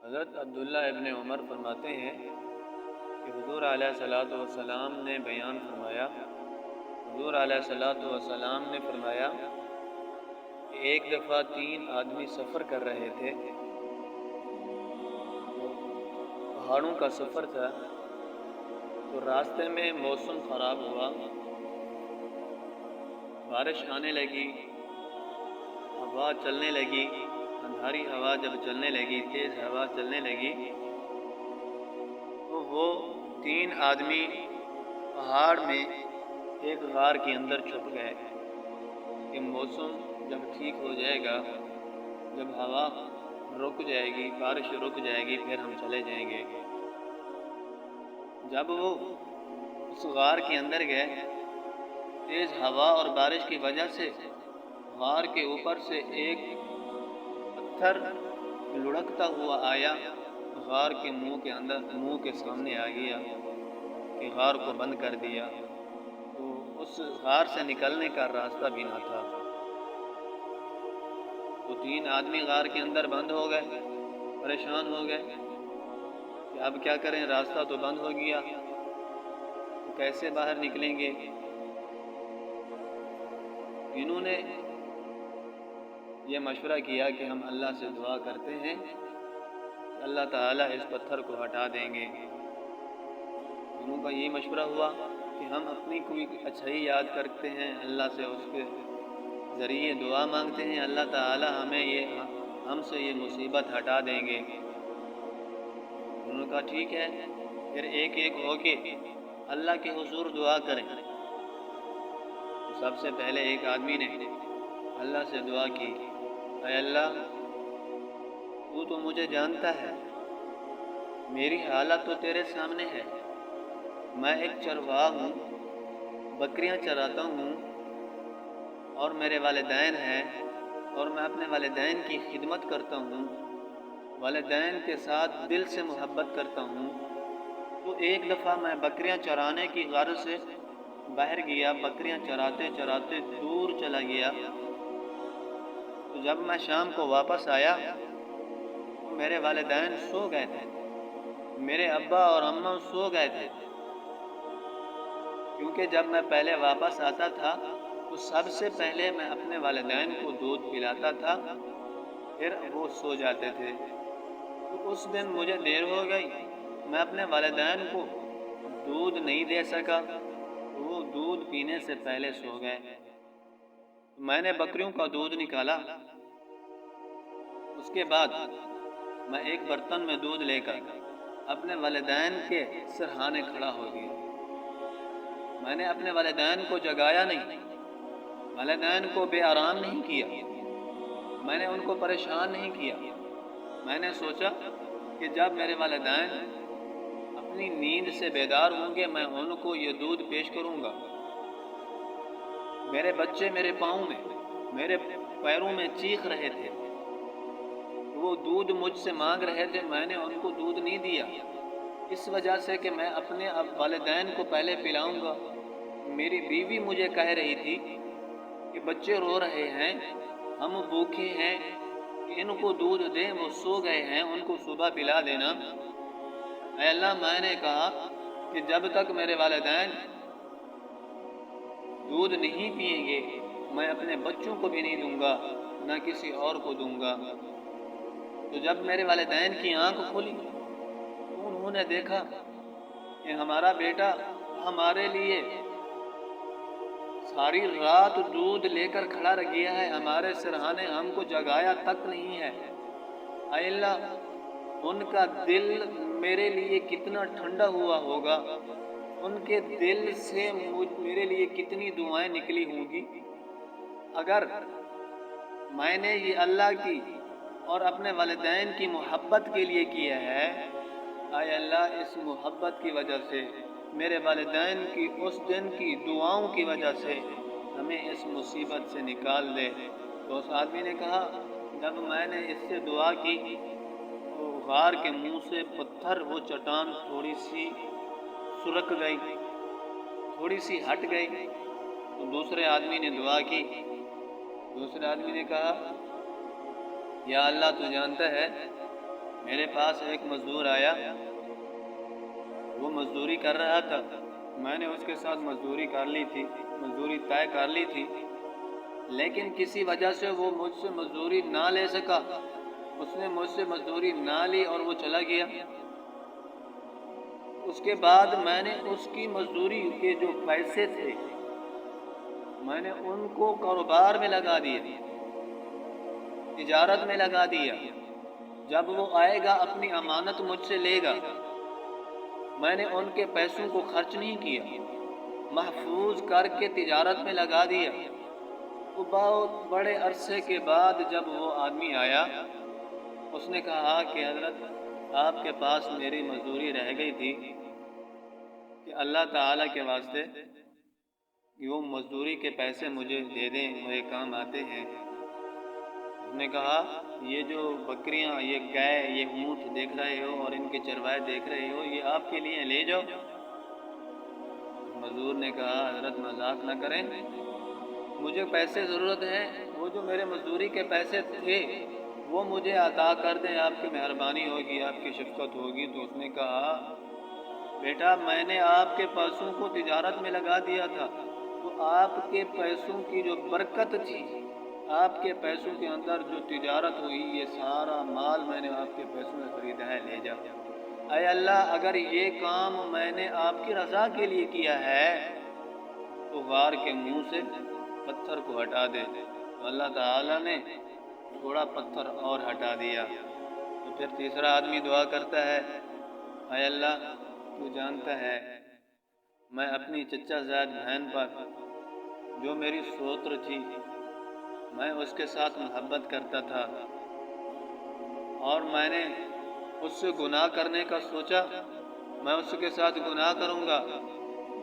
حضرت عبداللہ ابن عمر فرماتے ہیں کہ حضور علیہ الصلوۃ والسلام نے بیان فرمایا حضور علیہ الصلوۃ والسلام نے فرمایا کہ ایک دفعہ 3 آدمی سفر کر رہے تھے، پہاڑوں کا سفر تھا، تو راستے میں موسم خراب ہوا، بارش آنے لگی، ہوا چلنے لگی، اندھاری ہوا جب چلنے لگی، تیز ہوا چلنے لگی، تو وہ 3 آدمی پہاڑ میں ایک غار کے اندر چھپ گئے کہ موسم جب ٹھیک ہو جائے گا، جب ہوا رک جائے گی، بارش رک جائے گی، پھر ہم چلے جائیں گے۔ جب وہ اس غار کے اندر گئے، تیز ہوا اور بارش کی وجہ سے غار کے اوپر سے ایک پتھر لڑھکتا ہوا آیا، غار کے منہ کے سامنے آ گیا کہ غار کو بند کر دیا، تو اس غار سے نکلنے کا راستہ بھی نہ تھا۔ تو 3 آدمی غار کے اندر بند ہو گئے، پریشان ہو گئے کہ اب کیا کریں، راستہ تو بند ہو گیا، کیسے باہر نکلیں گے؟ انہوں نے یہ مشورہ کیا کہ ہم اللہ سے دعا کرتے ہیں کہ اللہ تعالیٰ اس پتھر کو ہٹا دیں گے۔ انہوں کا یہ مشورہ ہوا کہ ہم اپنی کوئی اچھائی یاد کرتے ہیں، اللہ سے اس کے ذریعے دعا مانگتے ہیں، اللہ تعالیٰ ہم سے یہ مصیبت ہٹا دیں گے۔ انہوں نے کہا ٹھیک ہے، پھر ایک ایک ہو کے اللہ کے حضور دعا کریں۔ تو سب سے پہلے ایک آدمی نے اللہ سے دعا کی، اے اللہ، تو مجھے جانتا ہے، میری حالت تو تیرے سامنے ہے، میں ایک چرواہ ہوں، بکریاں چراتا ہوں، اور میرے والدین ہیں، اور میں اپنے والدین کی خدمت کرتا ہوں، والدین کے ساتھ دل سے محبت کرتا ہوں۔ تو ایک دفعہ میں بکریاں چرانے کی غرض سے باہر گیا، بکریاں چراتے چراتے دور چلا گیا، تو جب میں شام کو واپس آیا تو میرے والدین سو گئے تھے، میرے ابا اور اماں سو گئے تھے، کیونکہ جب میں پہلے واپس آتا تھا تو سب سے پہلے میں اپنے والدین کو دودھ پلاتا تھا، پھر وہ سو جاتے تھے۔ تو اس دن مجھے دیر ہو گئی، میں اپنے والدین کو دودھ نہیں دے سکا، وہ دودھ پینے سے پہلے سو گئے۔ میں نے بکریوں کا دودھ نکالا، اس کے بعد میں ایک برتن میں دودھ لے کر اپنے والدین کے سرہانے کھڑا ہو گیا۔ میں نے اپنے والدین کو جگایا نہیں، والدین کو بے آرام نہیں کیا، میں نے ان کو پریشان نہیں کیا۔ میں نے سوچا کہ جب میرے والدین اپنی نیند سے بیدار ہوں گے، میں ان کو یہ دودھ پیش کروں گا۔ میرے بچے میرے پاؤں میں، میرے پیروں میں چیخ رہے تھے، وہ دودھ مجھ سے مانگ رہے تھے، میں نے ان کو دودھ نہیں دیا، اس وجہ سے کہ میں اپنے والدین کو پہلے پلاؤں گا۔ میری بیوی مجھے کہہ رہی تھی کہ بچے رو رہے ہیں، ہم بھوکے ہیں، ان کو دودھ دیں، وہ سو گئے ہیں، ان کو صبح پلا دینا۔ اے اللہ، میں نے کہا کہ جب تک میرے والدین دودھ نہیں پئیں گے، میں اپنے بچوں کو بھی نہیں دوں گا، نہ کسی اور کو دوں گا۔ تو جب میرے والدین کی آنکھ کھلی تو انہوں نے دیکھا کہ ہمارا بیٹا ہمارے لیے ساری رات دودھ لے کر کھڑا رہ گیا ہے، ہمارے سرہانے ہم کو جگایا تک نہیں ہے۔ اے اللہ، ان کا دل میرے لیے کتنا ٹھنڈا ہوا ہوگا، ان کے دل سے میرے لیے کتنی دعائیں نکلی ہوں گی۔ اگر میں نے یہ اللہ کی اور اپنے والدین کی محبت کے لیے کیا ہے، اے اللہ، اس محبت کی وجہ سے، میرے والدین کی اس دن کی دعاؤں کی وجہ سے ہمیں اس مصیبت سے نکال دے۔ تو اس آدمی نے کہا جب میں نے اس سے دعا کی تو غار کے منہ سے پتھر، وہ چٹان تھوڑی سی سرک گئی، تھوڑی سی ہٹ گئی۔ تو دوسرے آدمی نے دعا کی، دوسرے آدمی نے کہا یا اللہ، تو جانتا ہے میرے پاس ایک مزدور آیا، وہ مزدوری کر رہا تھا، میں نے اس کے ساتھ مزدوری کر لی تھی، مزدوری طے کر لی تھی، لیکن کسی وجہ سے وہ مجھ سے مزدوری نہ لے سکا، اس نے مجھ سے مزدوری نہ لی اور وہ چلا گیا۔ اس کے بعد میں نے اس کی مزدوری کے جو پیسے تھے میں نے ان کو کاروبار میں لگا دیا، تجارت میں لگا دیا۔ جب وہ آئے گا اپنی امانت مجھ سے لے گا، میں نے ان کے پیسوں کو خرچ نہیں کیا، محفوظ کر کے تجارت میں لگا دیا۔ تو بہت بڑے عرصے کے بعد جب وہ آدمی آیا، اس نے کہا کہ حضرت آپ کے پاس میری مزدوری رہ گئی تھی کہ اللہ تعالیٰ کے واسطے وہ مزدوری کے پیسے مجھے دے دیں، میرے کام آتے ہیں۔ اس نے کہا یہ جو بکریاں، یہ گائے، یہ اونٹ دیکھ رہے ہو اور ان کے چروائے دیکھ رہے ہو، یہ آپ کے لیے لے جاؤ۔ مزدور نے کہا حضرت مذاق نہ کریں، مجھے پیسے ضرورت ہے، وہ جو میرے مزدوری کے پیسے تھے وہ مجھے عطا کر دیں، آپ کی مہربانی ہوگی، آپ کی شفقت ہوگی۔ تو اس نے کہا بیٹا میں نے آپ کے پیسوں کو تجارت میں لگا دیا تھا، تو آپ کے پیسوں کی جو برکت تھی، آپ کے پیسوں کے اندر جو تجارت ہوئی، یہ سارا مال میں نے آپ کے پیسوں میں خریدا ہے، لے جاؤ۔ اے اللہ اگر یہ کام میں نے آپ کی رضا کے لیے کیا ہے تو غار کے منہ سے پتھر کو ہٹا دے۔ تو اللہ تعالیٰ نے تھوڑا پتھر اور ہٹا دیا۔ تو پھر تیسرا آدمی دعا کرتا ہے، اے اللہ تو جانتا ہے میں اپنی چچا زاد بہن پر جو میری سوتر تھی، میں اس کے ساتھ محبت کرتا تھا اور میں نے اس سے گناہ کرنے کا سوچا، میں اس کے ساتھ گناہ کروں گا۔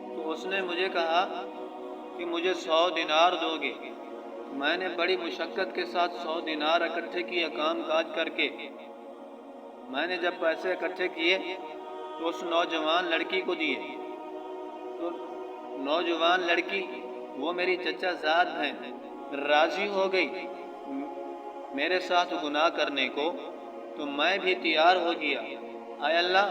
تو اس نے مجھے کہا کہ مجھے 100 دینار دو گے۔ میں نے بڑی مشقت کے ساتھ 100 دینار اکٹھے کیے، کام کاج کر کے میں نے جب پیسے اکٹھے کیے تو اس نوجوان لڑکی کو دیے۔ تو نوجوان لڑکی وہ میری چچا زاد ہے، راضی ہو گئی میرے ساتھ گناہ کرنے کو، تو میں بھی تیار ہو گیا۔ اے اللہ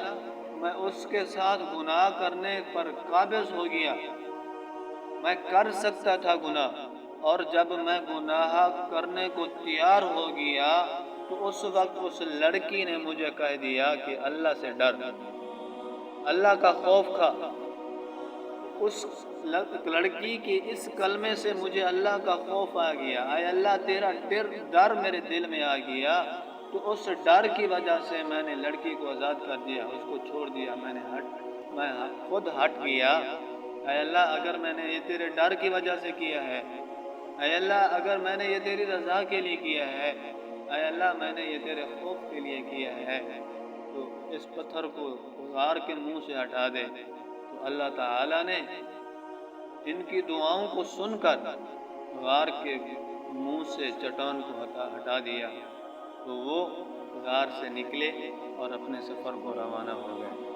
میں اس کے ساتھ گناہ کرنے پر قابض ہو گیا، میں کر سکتا تھا گناہ، اور جب میں گناہ کرنے کو تیار ہو گیا تو اس وقت اس لڑکی نے مجھے کہہ دیا کہ اللہ سے ڈر، اللہ کا خوف کھا۔ اس لڑکی کے اس کلمے سے مجھے اللہ کا خوف آ گیا، اے اللہ تیرا ڈر میرے دل میں آ گیا۔ تو اس ڈر کی وجہ سے میں نے لڑکی کو آزاد کر دیا، اس کو چھوڑ دیا، میں خود ہٹ گیا۔ اے اللہ اگر میں نے یہ تیرے ڈر کی وجہ سے کیا ہے، اے اللہ اگر میں نے یہ تیری رضا کے لیے کیا ہے، اے اللہ میں نے یہ تیرے خوف کے لیے کیا ہے، تو اس پتھر کو غار کے منہ سے ہٹا دے۔ تو اللہ تعالیٰ نے ان کی دعاؤں کو سن کر غار کے منہ سے چٹان کو ہٹا دیا، تو وہ غار سے نکلے اور اپنے سفر کو روانہ ہو گئے۔